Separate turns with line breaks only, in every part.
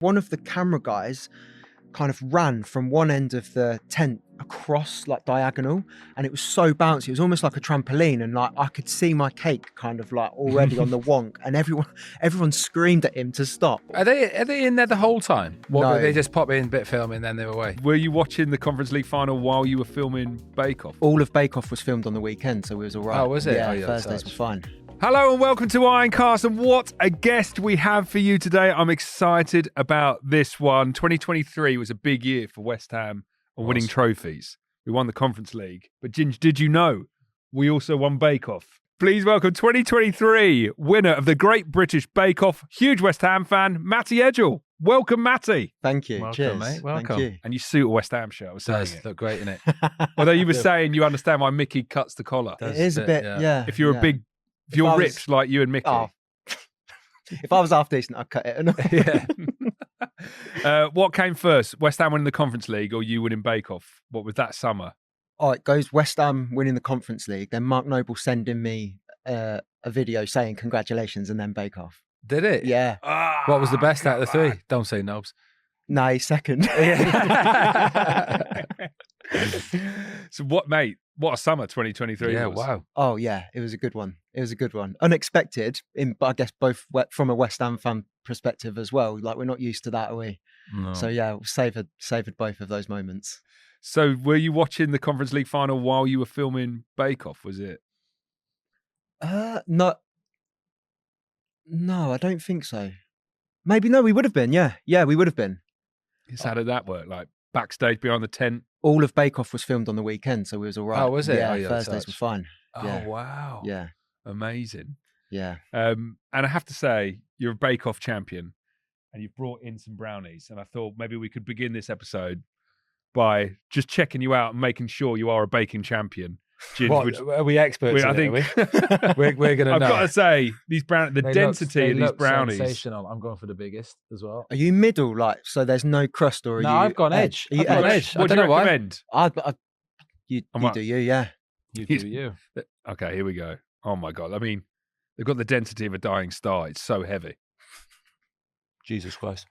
One of the camera guys kind of ran from one end of the tent across like diagonal, and it was so bouncy. It was almost like a trampoline, and like I could see my cake kind of like already on the wonk, and everyone screamed at him to stop.
Are they in there the whole time? What,
No.
were they just pop in, bit filming, then they were away?
Were you watching the Conference League final while you were filming Bake Off?
All of Bake Off was filmed on the weekend, so we was all right.
Oh, was it?
Yeah,
Oh, yeah,
Thursdays
such.
were fine.
Hello and welcome to Ironcast, and what a guest we have for you today. I'm excited about this one. 2023 was a big year for West Ham on winning trophies. We won the Conference League. But Ginge, did you know we also won Bake Off? Please welcome 2023 winner of the Great British Bake Off, huge West Ham fan, Matty Edgell. Welcome, Matty.
Thank you.
Welcome,
Cheers.
mate. Welcome.
Thank you.
And you suit a West Ham shirt, I was saying
Does
it.
look great, innit?
Although you were saying you understand why Mickey cuts the collar.
It is a bit, yeah.
If you're if you're
I was-
ripped like you and Mickey.
Oh. If I was half decent, I'd cut it.
Yeah. What came first, West Ham winning the Conference League or you winning Bake Off? What was that summer?
Oh, it goes West Ham winning the Conference League, then Mark Noble sending me a video saying congratulations, and then Bake Off.
Did it?
Yeah.
What was the best out of the three? Don't say Nobs.
No, he's second.
So what, mate? What a summer 2023
Yeah,
was.
wow.
Oh yeah, it was a good one. It was a good one. Unexpected, but I guess both from a West Ham fan perspective as well. Like we're not used to that, are we?
No.
So yeah, savoured both of those moments.
So were you watching the Conference League final while you were filming Bake Off, was it?
No, I don't think so. Maybe no, we would have been. Yeah, we would have been.
How did that work? Like backstage behind the tent?
All of Bake Off was filmed on the weekend, so we was all right.
Oh, was it?
Yeah,
Oh, yeah,
Thursdays
such.
were fine.
Oh,
Yeah.
wow.
Yeah,
Amazing.
yeah.
And I have to say, you're a Bake Off champion and you've brought in some brownies. And I thought maybe we could begin this episode by just checking you out and making sure you are a baking champion. Ginge,
What, are we experts?
I
in it,
think
are we? we're going to
I've
know.
got to say, these the
They
density
look-
of
they
these
look
brownies.
Sensational. I'm going for the biggest as well.
Are you middle, like, so there's no crust, or are
No,
you
I've gone edge.
Are you
I've gone
edge?
edge. I
What do
don't
you
know why.
recommend?
You
I'm up.
do you, yeah.
You do you.
Okay, here we go. Oh my God. I mean, they've got the density of a dying star. It's so heavy.
Jesus Christ.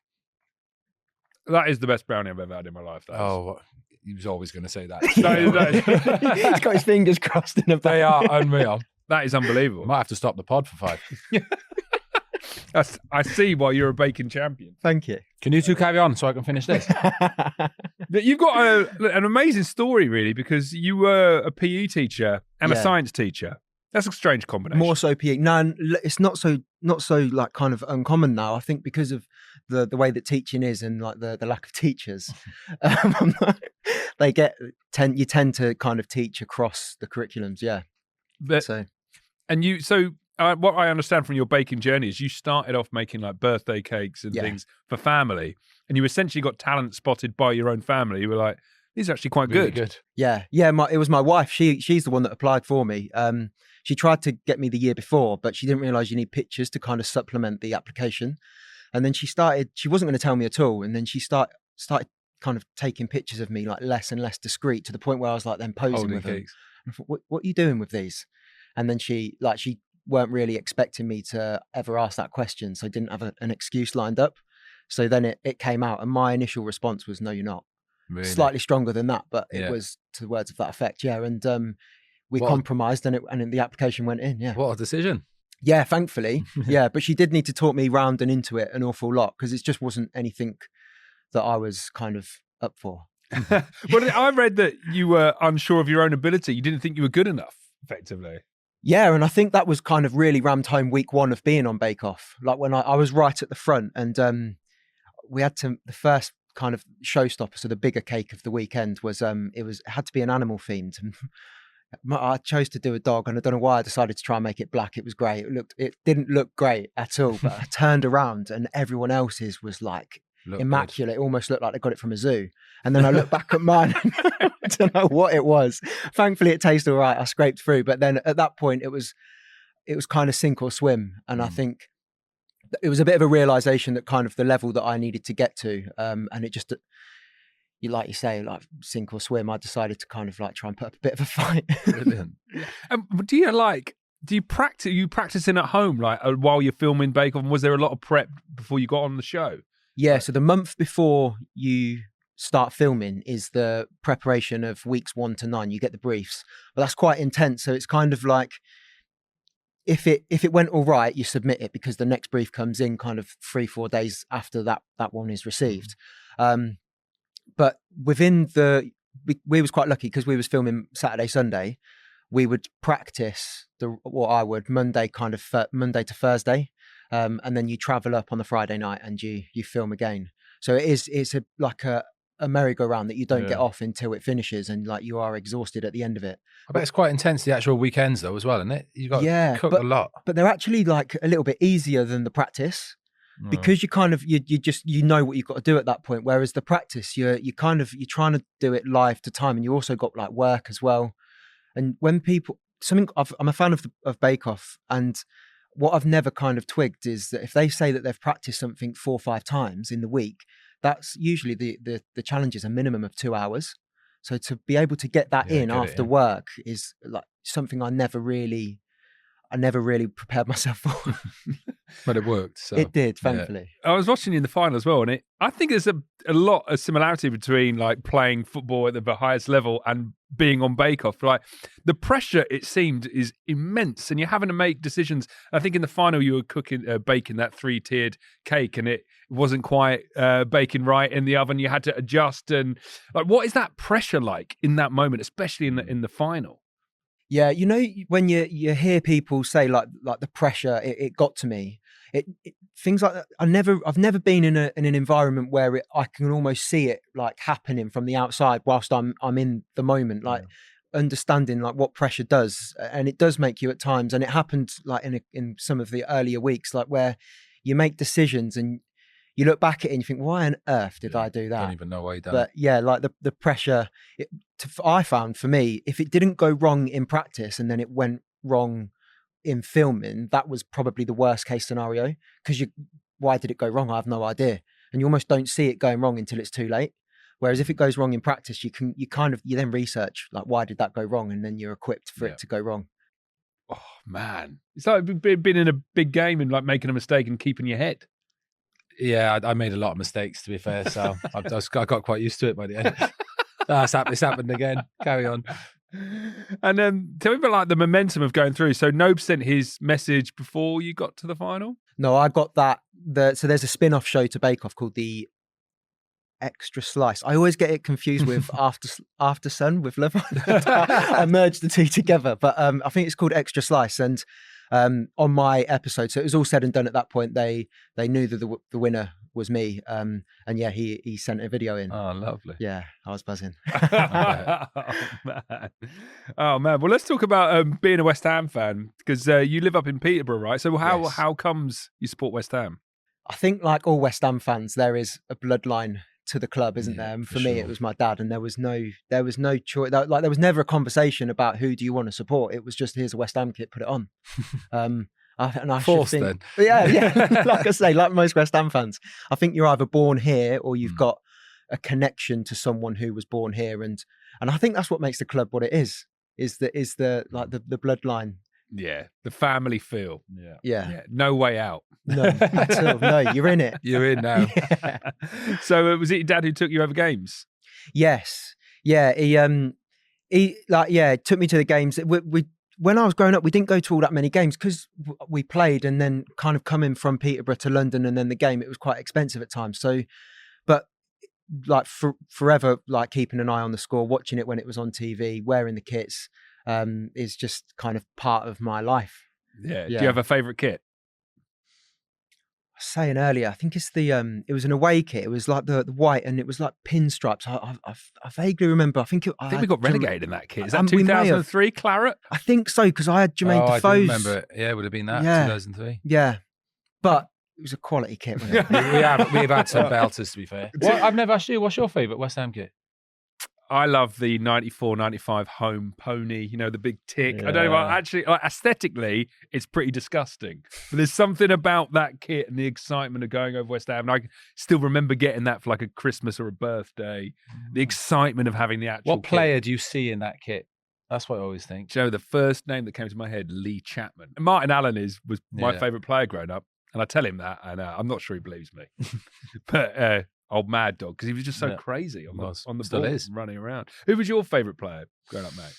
That is the best brownie I've ever had in my life. That is.
Oh, he was always going to say that.
He's got his fingers crossed in a
They are unreal.
That is unbelievable.
Might have to stop the pod for 5.
I see why you're a baking champion.
Thank you.
Can you two carry on so I can finish this?
But you've got an amazing story, really, because you were a PE teacher and a
Yeah.
science teacher. That's a strange combination.
More so PE. No, it's not so like kind of uncommon now. I think because of the way that teaching is and like the lack of teachers, you tend to kind of teach across the curriculums. Yeah.
But,
So
what I understand from your baking journey is you started off making like birthday cakes and
Yeah.
things for family, and you essentially got talent spotted by your own family. You were like, these are actually quite
Really
good.
yeah. It was my wife. She's the one that applied for me. She tried to get me the year before, but she didn't realize you need pictures to kind of supplement the application. And then she wasn't going to tell me at all. And then she started kind of taking pictures of me like less and less discreet, to the point where I was like then posing
Holding
with them.
cakes.
I thought, what are you doing with these? And then she weren't really expecting me to ever ask that question. So I didn't have an excuse lined up. So then it came out, and my initial response was, no, you're not.
Really?
Slightly stronger than that, but
Yeah.
it was to the words of that effect. Yeah. And we
What-
compromised, and the application went in. Yeah.
What a decision.
Yeah, thankfully. Yeah. But she did need to talk me round and into it an awful lot, because it just wasn't anything that I was kind of up for.
Well, I read that you were unsure of your own ability. You didn't think you were good enough, effectively.
Yeah, and I think that was kind of really rammed home week one of being on Bake Off. Like when I was right at the front, and we had the first kind of showstopper, so the bigger cake of the weekend was it had to be an animal themed. I chose to do a dog, and I don't know why I decided to try and make it black. It was grey. It didn't look great at all, but I turned around and everyone else's was like
Look
immaculate. It almost looked like they got it from a zoo. And then I looked back at mine. I don't know what it was. Thankfully, it tasted all right. I scraped through. But then at that point, it was kind of sink or swim. And I think it was a bit of a realization that kind of the level that I needed to get to. And it just, like you say, like sink or swim. I decided to kind of like try and put up a bit of a fight.
Brilliant.
Do you practice? You practicing at home, like while you're filming Bake Off? And was there a lot of prep before you got on the show?
Yeah,
Right.
so the month before you start filming is the preparation of weeks 1 to 9. You get the briefs, but that's quite intense. So it's kind of like if it went all right, you submit it because the next brief comes in kind of 3-4 days after that one is received. But within we was quite lucky because we was filming Saturday, Sunday. We would practice I would Monday to Thursday, and then you travel up on the Friday night and you film again. So it's like a merry-go-round that you don't get off until it finishes, and like you are exhausted at the end of it.
I bet it's quite intense, the actual weekends though, as well, isn't it? You got to cook a lot.
But they're actually like a little bit easier than the practice. Because you kind of you know what you've got to do at that point, whereas the practice you're trying to do it live to time, and you also got like work as well. And when I'm a fan of Bake Off, and what I've never kind of twigged is that if they say that they've practiced something 4 or 5 times in the week, that's usually the challenge is a minimum of 2 hours. So to be able to get that in after work is like something I never really prepared myself for.
But it worked. So.
It did, thankfully.
I was watching you in the final as well, and I think there's a lot of similarity between like playing football at the highest level and being on Bake Off. Like the pressure, it seemed, is immense, and you're having to make decisions. I think in the final you were baking that 3-tiered cake, and it wasn't quite baking right in the oven. You had to adjust, and like, what is that pressure like in that moment, especially in the final?
Yeah, you know, when you hear people say like the pressure, it got to me. Things like that. I've never been in an environment where I can almost see it like happening from the outside whilst I'm in the moment, like understanding like what pressure does, and it does make you at times. And it happened like in some of the earlier weeks, like where you make decisions and you look back at it and you think, why on earth did I do that?
I don't even know why you done
But yeah, like the pressure, I found for me, if it didn't go wrong in practice and then it went wrong in filming, that was probably the worst case scenario, because why did it go wrong? I have no idea. And you almost don't see it going wrong until it's too late. Whereas if it goes wrong in practice, you then research like, why did that go wrong? And then you're equipped for it to go wrong.
Oh man, it's like being in a big game and like making a mistake and keeping your head.
Yeah, I made a lot of mistakes, to be fair, so I got quite used to it by the end. It's happened again. Carry on.
And then tell me about like the momentum of going through. So Nobe sent his message before you got to the final?
No, I got that. So there's a spin-off show to Bake Off called the Extra Slice. I always get it confused with After Sun with Love Island. I merged the two together, but I think it's called Extra Slice. And on my episode, so it was all said and done at that point, they knew that the winner was me, and yeah, he sent a video in.
Oh, lovely.
Yeah, I was buzzing.
Oh man, well let's talk about being a West Ham fan, because you live up in Peterborough, right? So how comes you support West Ham?
I think like all West Ham fans, there is a bloodline to the club, isn't there? And for me, it was my dad, and there was no choice. Like there was never a conversation about who do you want to support. It was just, here's a West Ham kit, put it on. I
Forced
should think,
then.
Yeah. Like I say, like most West Ham fans, I think you're either born here or you've got a connection to someone who was born here, and I think that's what makes the club what it is the bloodline.
Yeah, the family feel.
Yeah.
No way out.
No, at all. No, you're in it.
You're in now.
Yeah.
So was it your dad who took you over games?
Yes. Yeah. He took me to the games. We when I was growing up, we didn't go to all that many games because we played, and then kind of coming from Peterborough to London and then the game, it was quite expensive at times. So, but like forever, like keeping an eye on the score, watching it when it was on TV, wearing the kits, is just kind of part of my life.
Yeah. Do you have a favourite kit?
I was saying earlier, I think it's it was an away kit. It was like the white, and it was like pinstripes. I vaguely remember. I think we
got relegated in that kit. Is that 2003 Claret?
I think so, because I had Jermaine Defoe's.
I remember it. Yeah, it would have been that, 2003.
Yeah, but it was a quality kit. Wasn't it?
we've had some belters, to be fair. I've never asked you, what's your favourite West Ham kit?
I love the 94-95 home pony, you know, the big tick.
Yeah.
I don't know, actually, like, aesthetically, it's pretty disgusting. But there's something about that kit and the excitement of going over West Ham. And I still remember getting that for like a Christmas or a birthday. The excitement of having the actual
What player do you see in that kit? That's what I always think.
Do you know, the first name that came to my head, Lee Chapman. Martin Allen was my favourite player growing up. And I tell him that, and I'm not sure he believes me. But old Mad Dog, because he was just so crazy on the
Still
ball,
is.
running around. Who was your favourite player growing up, mate?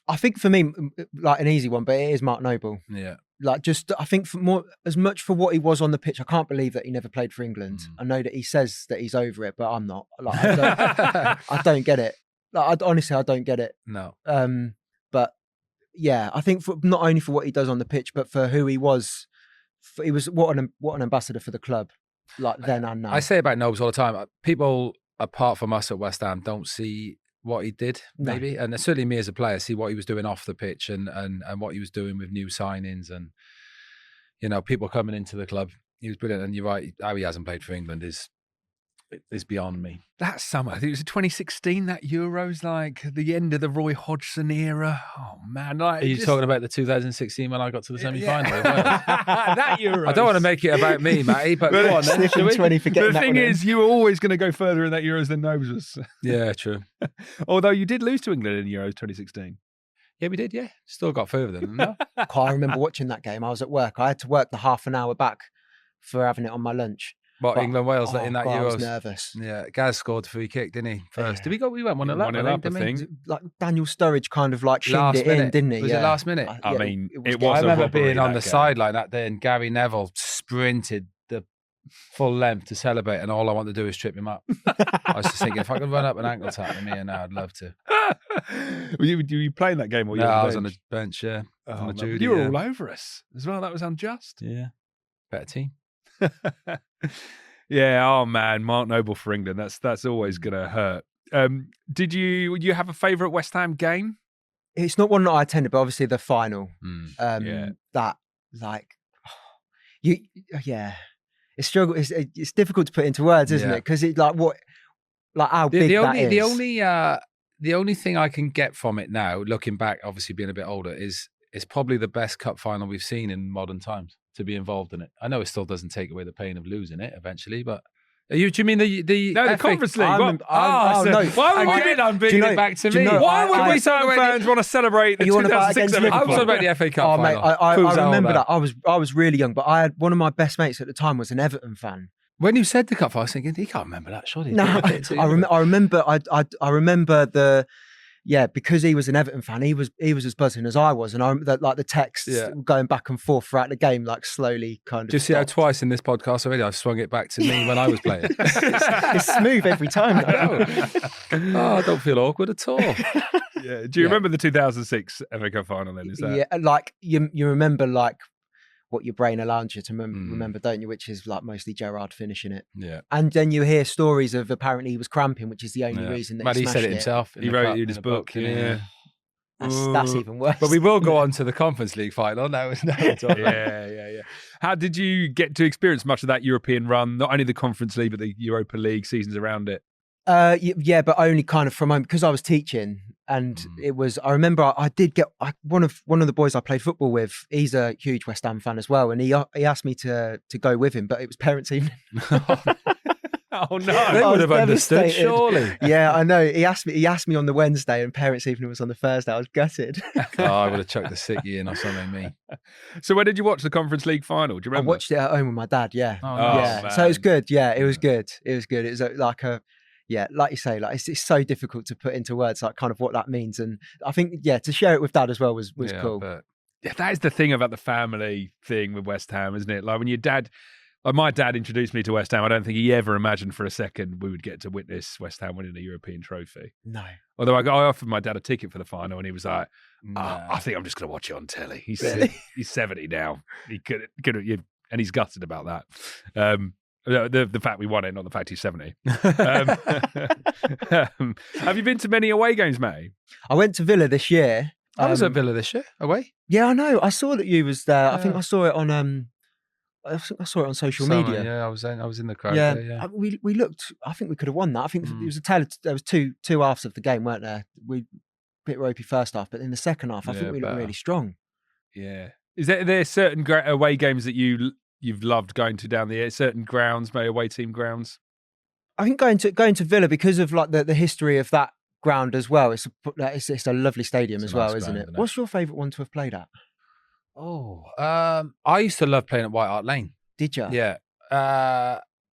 I think for me, like an easy one, but it is Mark Noble.
Yeah.
Like, just I think for more as much for what he was on the pitch. I can't believe that he never played for England. I know that he says that he's over it, but I'm not. Like, I don't get it. Like, honestly, I don't get it.
No.
But yeah, I think for not only for what he does on the pitch, but for who he was. He was what an ambassador for the club, like then and now.
I say about Nobes all the time. People apart from us at West Ham don't see what he did, maybe, and certainly me as a player see what he was doing off the pitch and what he was doing with new signings and people coming into the club. He was brilliant, and you're right. How he hasn't played for England is beyond me.
That summer, I think it was 2016. That Euros, like the end of the Roy Hodgson era. Oh man, like,
Are you talking about the 2016 when I got to the semi-final?
That Euros.
I don't want to make it about me, Matty, but go on then.
Sniffing 20 for getting
The
that
thing
one in.
is, you were always going to go further in that Euros than Nobes was.
Yeah, true.
Although you did lose to England in Euros 2016.
Yeah, we did. Yeah, still got further than them. No?
I remember watching that game. I was at work. I had to work the half an hour back for having it on my lunch.
What,
But-
England Wales in that
God, I was
Euros?
nervous.
Yeah, Gaz scored the free kick, didn't he? First,
Yeah.
did we go? We went 1-0 up,
1-0 up, I think.
Like Daniel Sturridge kind of like shinned
Last
it
minute.
in, didn't he?
Was it last minute?
I mean, it
good.
was
I
a
remember
robbery,
being on
that
the
game.
sideline that day, and Gary Neville sprinted the full length to celebrate, and all I wanted to do is trip him up. I was just thinking, if I could run up an ankle tap with me, and I'd love to.
were you playing that game? Or
No,
you
I was on the bench. Yeah,
Oh,
on the
man,
Judy.
you were
yeah.
all over us as well. That was unjust.
Yeah, better team.
Yeah. Oh man, Mark Noble for England. That's always gonna hurt. Did you have a favourite West Ham game?
It's not one that I attended, but obviously the final.
Yeah.
That like it's struggle. It's difficult to put into words, isn't
Yeah.
it? Because it's like how big that is.
The only thing I can get from it now, looking back, obviously being a bit older, is it's probably the best cup final we've seen in modern times to be involved in it. I know it still doesn't take away the pain of losing it eventually, but do you mean the
No, the
FA
Conference League.
no.
Why would we
I'm bringing it back to me.
Why would
I-
we fans want to celebrate the
You want about
2006
against
I was
Liverpool?
talking about the FA Cup
Oh mate,
final.
I
Proves how
remember
old
that. I was really young, but I had one of my best mates at the time was an Everton fan.
When you said the cup, I was thinking, he can't remember that, surely.
No, I remember the. Yeah, because he was an Everton fan, he was as buzzing as I was, and I remember that, like the texts going back and forth throughout the game, like slowly kind of.
Do you see how
stopped.
twice in this podcast already I've swung it back to me when I was playing?
It's smooth every time.
Oh, I don't feel awkward at all.
Yeah. Do you remember the 2006 FA Cup final then? Is that?
Yeah, like you remember like what your brain allows you to remember, don't you? Which is like mostly Gerrard finishing it.
Yeah.
And then you hear stories of apparently he was cramping, which is the only reason that
Matty
he
said
smashed
it himself.
He wrote it in his book. Yeah.
That's even worse.
But we will go on to the Conference League final now.
Yeah. How did you get to experience much of that European run? Not only the Conference League, but the Europa League seasons around it.
Yeah, but only kind of from home because I was teaching, and it was. I remember I did get one of the boys I played football with. He's a huge West Ham fan as well, and he asked me to go with him, but it was parents' evening.
Oh no!
They
I
would
was
have understood,
devastated.
surely.
Yeah, I know. He asked me on the Wednesday, and parents' evening was on the Thursday. I was gutted.
Oh, I would have chucked the sickie in or something, me.
So when did you watch the Conference League final? Do you
I
remember?
watched it at home with my dad. Yeah,
Oh,
yeah.
man.
So it was good. Yeah, it was good. It was good. It was like you say, like it's so difficult to put into words, like kind of what that means. And I think, to share it with dad as well was cool.
But
Yeah, that is the thing about the family thing with West Ham, isn't it? Like when your dad, like my dad introduced me to West Ham, I don't think he ever imagined for a second we would get to witness West Ham winning a European trophy.
No.
Although I offered my dad a ticket for the final, and he was like,
nah.
I think I'm just going to watch it on telly. He's 70 now. He could and he's gutted about that. The fact we won it, not the fact he's 70. Have you been to many away games, Matty?
I went to Villa this year.
I was at Villa this year, away.
Yeah, I know. I saw that you was there. I think
Yeah.
I saw it on I think I saw it on social media.
Yeah, I was in the crowd.
Yeah,
There, yeah.
we looked. I think we could have won that. I think it was a tale. There was two halves of the game, weren't there? We bit ropey first half, but in the second half, I think
Yeah,
we looked
better.
really strong.
Yeah. Is there certain away games that you've loved going to down the certain grounds, maybe away team grounds?
I think going to Villa because of like the history of that ground as well. It's a lovely stadium
It's
as
a
well,
nice
isn't
ground,
it?
isn't it?
What's your favourite one to have played at?
I used to love playing at White Hart Lane.
Did you?
Yeah.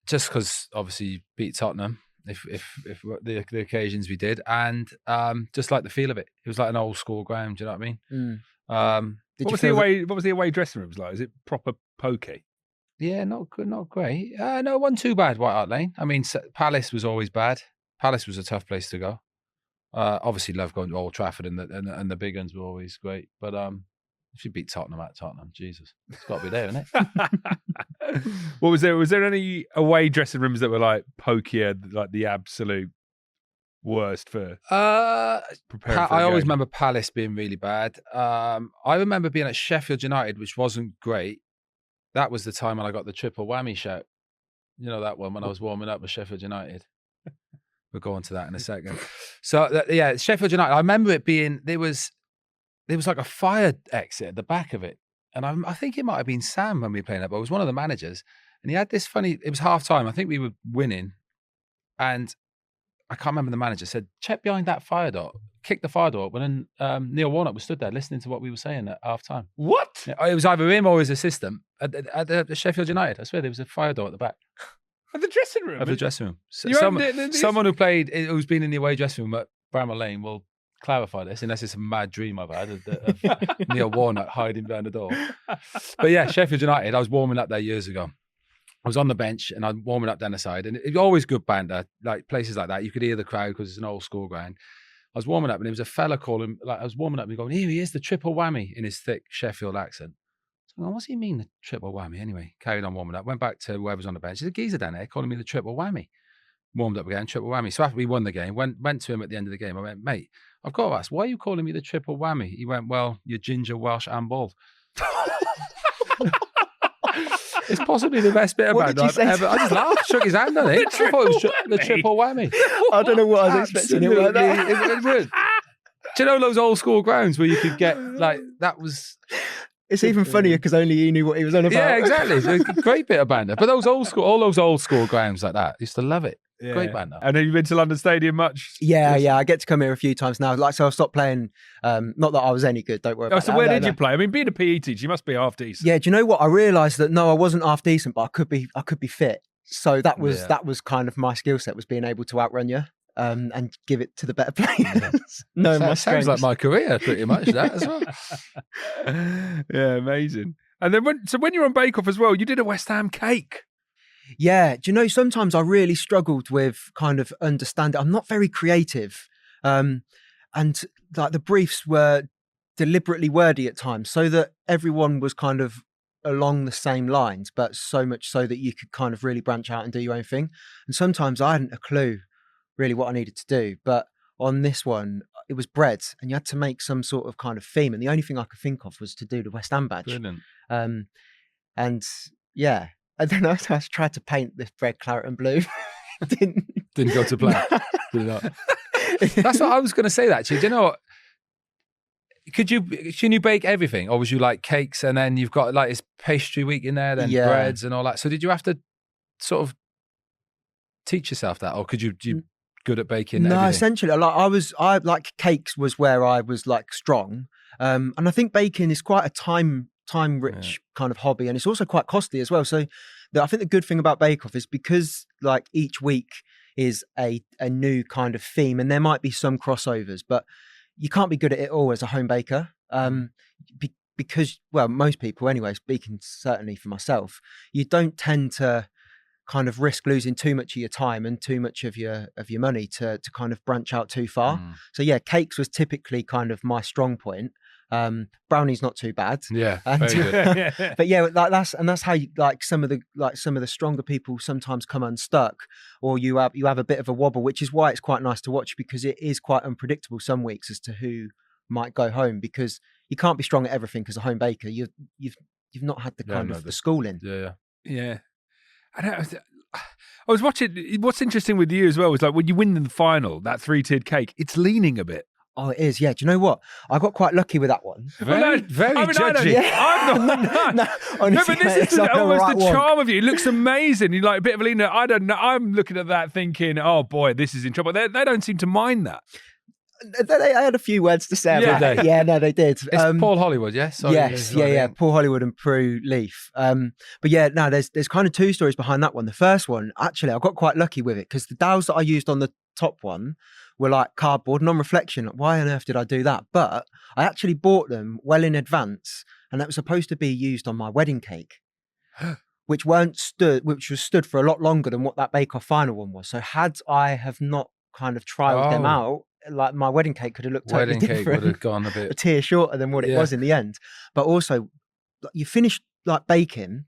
Just because obviously you beat Tottenham, if the occasions we did, and just like the feel of it. It was like an old school ground. Do you know what I mean?
What was the away dressing rooms like? Is it proper pokey?
Yeah, not good, not great. No, it wasn't too bad. White Hart Lane. I mean, Palace was always bad. Palace was a tough place to go. Obviously, love going to Old Trafford, and the big ones were always great. But if you beat Tottenham at Tottenham, Jesus, it's got to be there, isn't it?
What was there? Was there any away dressing rooms that were like pokier, like the absolute worst for preparing for
I always
game?
remember Palace being really bad. I remember being at Sheffield United, which wasn't great. That was the time when I got the triple whammy shout. You know that one when I was warming up with Sheffield United. We'll go on to that in a second. So yeah, Sheffield United. I remember it being there was like a fire exit at the back of it, and I think it might have been Sam when we were playing that, but it was one of the managers, and he had this funny. It was half time. I think we were winning, and I can't remember. The manager said, "Check behind that fire door." Kicked the fire door open, and Neil Warnock was stood there listening to what we were saying at half time.
What?
It was either him or his assistant at the Sheffield United. I swear there was a fire door at the back.
At the dressing room?
Of the dressing room.
You
Someone who's been in the away dressing room at Bramall Lane will clarify this, unless it's a mad dream I've had of Neil Warnock hiding behind the door. But yeah, Sheffield United, I was warming up there years ago. I was on the bench and I'm warming up down the side, and it was always good banter. Like places like that, you could hear the crowd because it's an old school ground. I was warming up and there was a fella calling, like I was warming up and going, here he is, the triple whammy, in his thick Sheffield accent. So what's he mean, the triple whammy? Anyway, carried on warming up, went back to whoever was on the bench. There's a geezer down there calling me the triple whammy. Warmed up again, triple whammy. So after we won the game, went to him at the end of the game. I went, mate, I've got to ask, why are you calling me the triple whammy? He went, well, you're ginger, Welsh and bald. It's possibly the best bit about it I've ever. I just laughed, shook his hand on it. I thought it was the triple whammy.
I don't know what I was expecting it like that.
It was. Do you know those old school grounds where you could get like that was?
It's even funnier because only he knew what he was on about.
Yeah, exactly. It's a great bit of banter. But all those old school grounds like that, used to love it.
Yeah.
Great banter.
And have you been to London Stadium much?
Yeah. I get to come here a few times now. Like, so I've stopped playing. Not that I was any good. Don't worry about
so
that.
where did you play? I mean, being a PE teacher, you must be half decent.
Yeah. Do you know what? I realised that no, I wasn't half decent, but I could be fit. So that was kind of my skill set, was being able to outrun you. And give it to the better players. No, my
sounds like my career, pretty much, that as well.
Yeah, amazing. And then when you're on Bake Off as well, you did a West Ham cake.
Yeah, do you know, sometimes I really struggled with kind of understanding. I'm not very creative. And like the briefs were deliberately wordy at times so that everyone was kind of along the same lines, but so much so that you could kind of really branch out and do your own thing. And sometimes I hadn't a clue really what I needed to do. But on this one, it was bread and you had to make some sort of kind of theme. And the only thing I could think of was to do the West Ham badge.
Brilliant.
And yeah. And then I tried to paint this bread claret and blue.
Didn't go to plan. Did not. That's what I was going to say, actually. Do you know what? Can you bake everything? Or was you like cakes and then you've got like this pastry week in there, then breads and all that? So did you have to sort of teach yourself that? Or could you good at baking?
No,
everything?
Essentially, I like cakes was where I was like strong. And I think baking is quite a time rich kind of hobby, and it's also quite costly as well. So I think the good thing about Bake Off is because like each week is a new kind of theme, and there might be some crossovers, but you can't be good at it all as a home baker. Because, well, most people anyway, speaking certainly for myself, you don't tend to kind of risk losing too much of your time and too much of your money to kind of branch out too far. So yeah, cakes was typically kind of my strong point. Brownies not too bad.
Yeah, very good.
But yeah, like that's how you, like some of the stronger people sometimes come unstuck, or you have a bit of a wobble, which is why it's quite nice to watch, because it is quite unpredictable some weeks as to who might go home, because you can't be strong at everything as a home baker. You've not had the kind of the schooling.
Yeah. I was watching. What's interesting with you as well is like when you win in the final, that 3-tiered cake, it's leaning a bit.
Oh, it is. Yeah. Do you know what? I got quite lucky with that one.
Very judgy.
No, but this is almost the charm of you. It looks amazing. You're like a bit of a leaner. I don't know. I'm looking at that thinking, oh boy, this is in trouble. They don't seem to mind that.
They had a few words to say
Yeah.
about it. Yeah, no, they did.
It's Paul Hollywood, yeah? Sorry,
Yes, yeah. Paul Hollywood and Prue Leaf. But yeah, no, there's kind of two stories behind that one. The first one, actually, I got quite lucky with it because the dowels that I used on the top one were like cardboard. And on reflection, why on earth did I do that? But I actually bought them well in advance, and that was supposed to be used on my wedding cake, which was stood for a lot longer than what that Bake Off final one was. So had I have not kind of trialed them out, like my wedding cake could have looked totally
Wedding cake
different.
would have gone a
tier shorter than what it was in the end. But also, you finish like baking,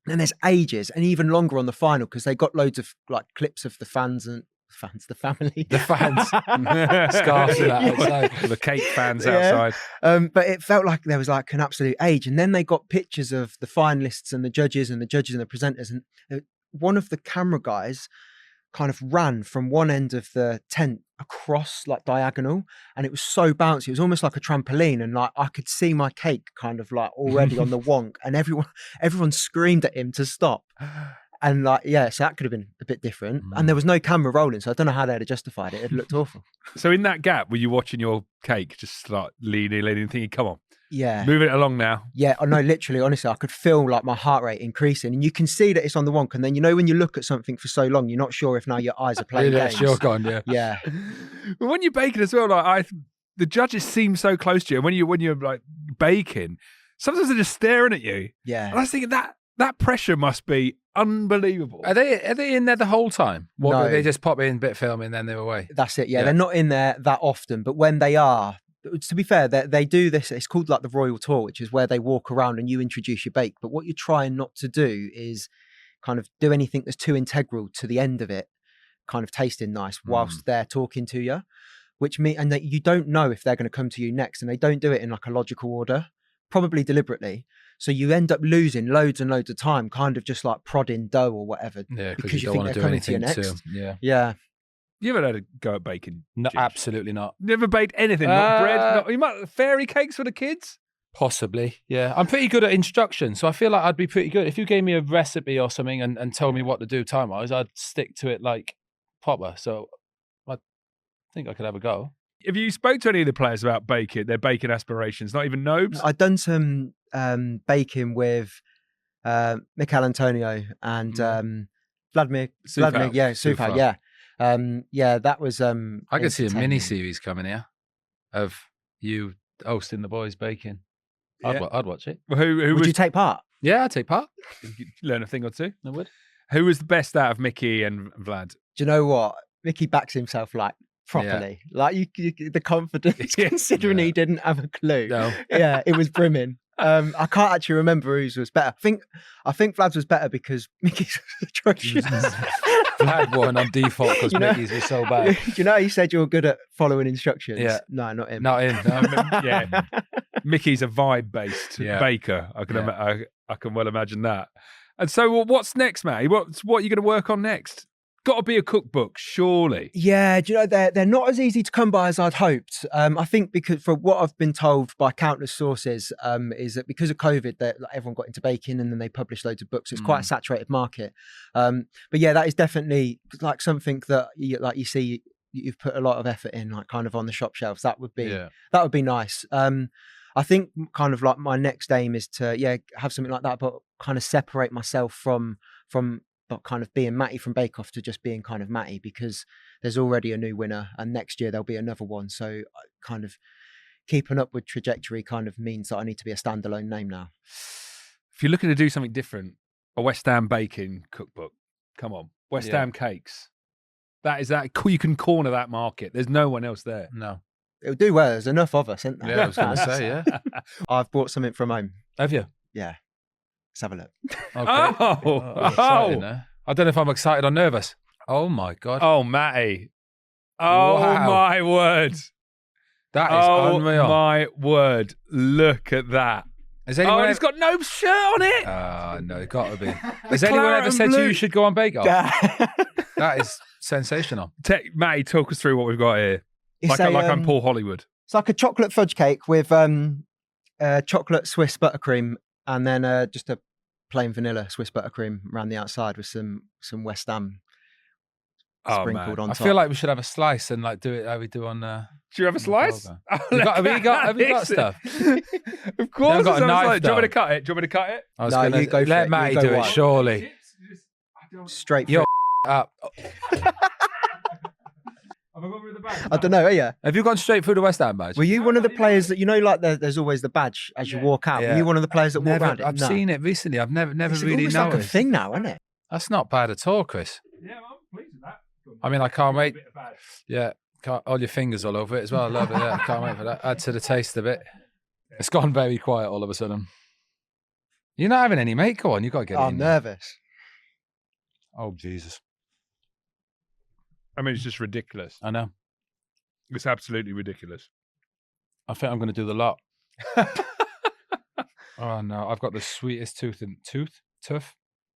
and there's ages and even longer on the final because they got loads of like clips of the family,
the fans, scarves and that outside,
the cake fans outside.
But it felt like there was like an absolute age, and then they got pictures of the finalists and the judges and the presenters, and one of the camera guys kind of ran from one end of the tent across like diagonal, and it was so bouncy. It was almost like a trampoline, and like I could see my cake kind of like already on the wonk, and everyone screamed at him to stop. And like, yeah, so that could have been a bit different. And there was no camera rolling, so I don't know how they'd have justified it. It looked awful.
So in that gap, were you watching your cake just like leaning, thinking, come on,
yeah,
move it along now?
Yeah, I know, literally, honestly, I could feel like my heart rate increasing, and you can see that it's on the wonk. And then, you know, when you look at something for so long, you're not sure if now your eyes are playing games.
You're gone, yeah.
Yeah.
But when you're baking as well, like the judges seem so close to you. When you're like baking, sometimes they're just staring at you.
Yeah.
And I was thinking that pressure must be unbelievable.
Are they in there the whole time? What,
No.
do they just pop in, bit filming, then they're away?
That's it. Yeah, they're not in there that often, but when they are, to be fair, they do this. It's called like the Royal Tour, which is where they walk around and you introduce your bake. But what you're trying not to do is kind of do anything that's too integral to the end of it, kind of tasting nice whilst they're talking to you, and that you don't know if they're going to come to you next, and they don't do it in like a logical order, probably deliberately. So you end up losing loads and loads of time, kind of just like prodding dough or whatever, because you think they're coming to you next. Yeah.
You ever had a go at baking?
No,
Ginge?
absolutely not.
Never baked anything, not bread. You might fairy cakes for the kids.
Possibly, yeah. I'm pretty good at instruction, so I feel like I'd be pretty good. If you gave me a recipe or something and told me what to do time-wise, I'd stick to it like proper. So I think I could have a go.
Have you spoke to any of the players about baking, their baking aspirations? Not even Nobes?
I've done some baking with Michael Antonio and Vladimir. Yeah, Sufal, yeah. That was.
I could see a mini series coming here of you hosting the boys baking. I'd watch it.
Who would you take part?
Yeah, I'd take part.
Learn a thing or two.
I would.
Who was the best out of Mickey and Vlad?
Do you know what? Mickey backs himself like properly. Yeah. Like you the confidence, considering he didn't have a clue.
No.
Yeah, it was brimming. I can't actually remember whose was better. I think Vlad's was better because Mickey's was atrocious.
Vlad won on default because Mickey's was so bad.
You know, you said you were good at following instructions.
Yeah.
No, not him.
Not him. No,
yeah. Mickey's a vibe-based baker. I can well imagine that. And so, what's next, Matty? What are you going to work on next? Got to be a cookbook, surely.
Yeah, do you know, they're not as easy to come by as I'd hoped. I think because for what I've been told by countless sources is that because of COVID, that everyone got into baking and then they published loads of books. It's quite a saturated market. But yeah, that is definitely like something that you see you've put a lot of effort in, like kind of on the shop shelves. That would be nice. I think kind of like my next aim is to have something like that, but kind of separate myself from not kind of being Matty from Bake Off to just being kind of Matty, because there's already a new winner and next year there'll be another one. So kind of keeping up with trajectory kind of means that I need to be a standalone name now.
If you're looking to do something different, a West Ham baking cookbook, come on, West Ham cakes. That you can corner that market. There's no one else there.
No.
It'll do well. There's enough of us, isn't there?
Yeah, I was going to say, yeah.
I've brought something from home.
Have you?
Yeah. Let's have a look.
Okay. I don't know if I'm excited or nervous. Oh my God.
Oh, Matty. Oh,
wow.
My word.
That is unreal.
Oh, my word. Look at that.
Has anyone
and it's got no shirt on it.
No, it got to be. Has anyone ever said to you should go on Bake Off? That is sensational.
Matty, talk us through what we've got here. I'm Paul Hollywood.
It's like a chocolate fudge cake with chocolate Swiss buttercream and then just a plain vanilla Swiss buttercream around the outside with some West Ham sprinkled on top.
I feel like we should have a slice and like do it how we do on
Do you have a slice?
Have you got stuff?
Of course.
I've got a knife,
Do you want me to cut it? Do you want me to cut it?
I was
No,
gonna
you go for
let
it.
Matty
You go
do it,
wide.
surely.
Straight
You're
through.
up.
Have I gone with the bag?
I don't know, are you?
Have you gone straight through the West Ham badge?
Were you one of the players that, like there's always the badge as you walk out?
Yeah.
Were you one of the players that walk around it?
I've
No.
seen it recently. I've never
It's
really
almost
noticed.
like a thing now, isn't it?
That's not bad at all, Chris.
Yeah, I'm pleased with that.
I mean, I can't wait.
Bit of badge.
Yeah, all your fingers all over it as well. I love it. Yeah, I can't wait for that. Add to the taste of it. It's gone very quiet all of a sudden. You're not having any, mate. Go on, you got to get it
I'm
in there.
nervous.
Oh Jesus!
I mean, it's just ridiculous.
I know.
It's absolutely ridiculous.
I think I'm going to do the lot. Oh no, I've got the sweetest tooth.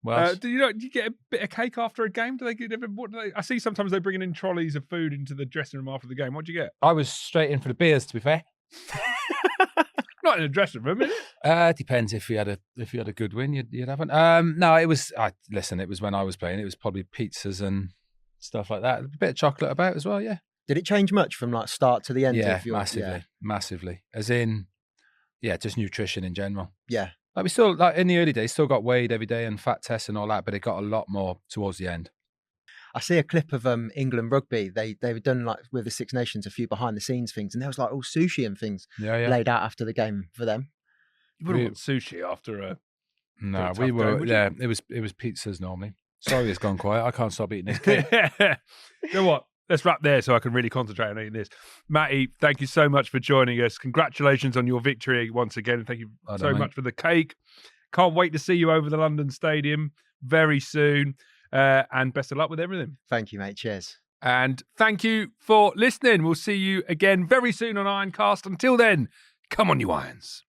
Well,
Do you get a bit of cake after a game? I see sometimes they bring in trolleys of food into the dressing room after the game. What do you get?
I was straight in for the beers. To be fair,
Not in the dressing room, is it?
depends if you had a good win, you'd have one. No, it was. Listen, it was when I was playing. It was probably pizzas and stuff like that. A bit of chocolate about as well. Yeah.
Did it change much from like start to the end?
Yeah,
of your,
massively. As in, just nutrition in general.
Yeah.
Like we still, like in the early days, still got weighed every day and fat tests and all that, but it got a lot more towards the end.
I see a clip of England rugby. They've done like with the Six Nations a few behind the scenes things, and there was like all sushi and things laid out after the game for them.
You wouldn't want sushi after a.
No,
tough
we were.
game, would you?
Yeah, it was pizzas normally. Sorry, it's gone quiet. I can't stop eating this cake.
You know what? Let's wrap there so I can really concentrate on eating this. Matty, thank you so much for joining us. Congratulations on your victory once again. Thank you so much for the cake. Can't wait to see you over the London Stadium very soon. And best of luck with everything.
Thank you, mate. Cheers.
And thank you for listening. We'll see you again very soon on Ironcast. Until then, come on, you Irons.